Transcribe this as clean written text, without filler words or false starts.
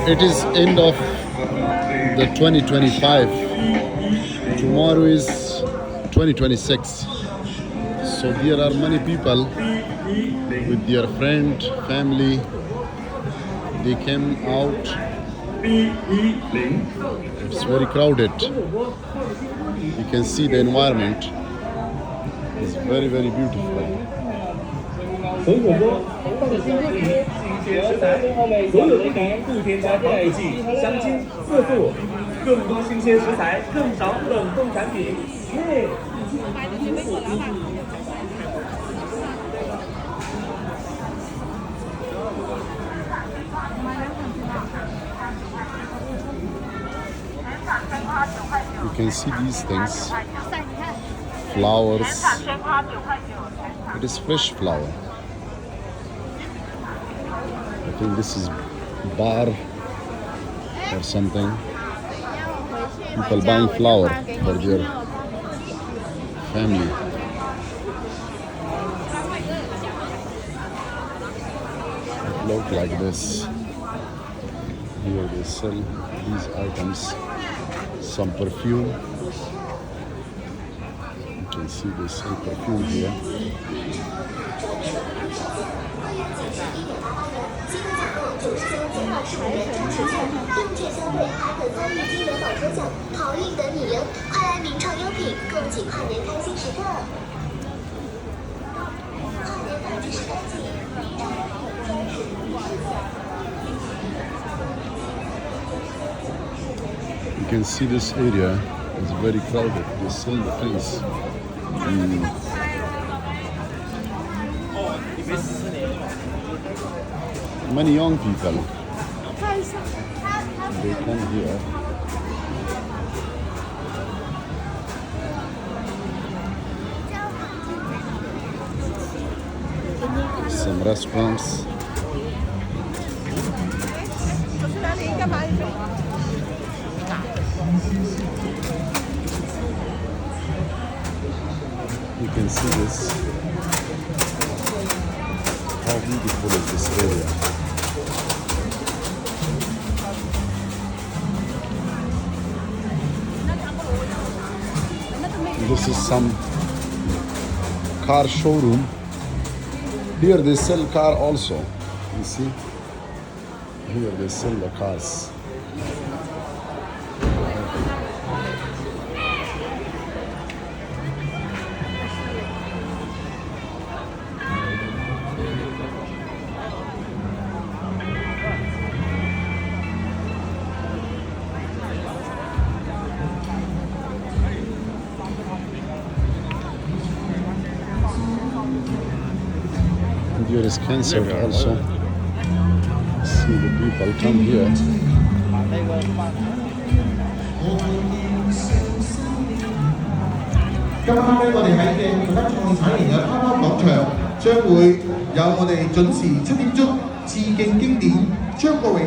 It is end of the 2025. Tomorrow is 2026. So there are many people with their friend, family. They came out. It's very crowded. You can see the environment. It's very, very beautiful. 所有的年度添加在一起，香精、色素，更多新鲜食材，更少冷冻产品。耶！ You can see these things, flowers. It is fresh flower. I think this is bar or something. People buying flower for their family. It looks like this. Here they sell these items. Some perfume. You can see they sell perfume here. You can see this area is very crowded. They sell the things. Many young people, they come here. Some restaurants. You can see this. How beautiful is this area? This is some car showroom. Here they sell car also. You see? Here they sell the cars. Here is concert also. See the people come here.今晚咧，我哋喺嘅第一創產營嘅花花廣場將會有我哋準時7點鐘致敬經典張國榮。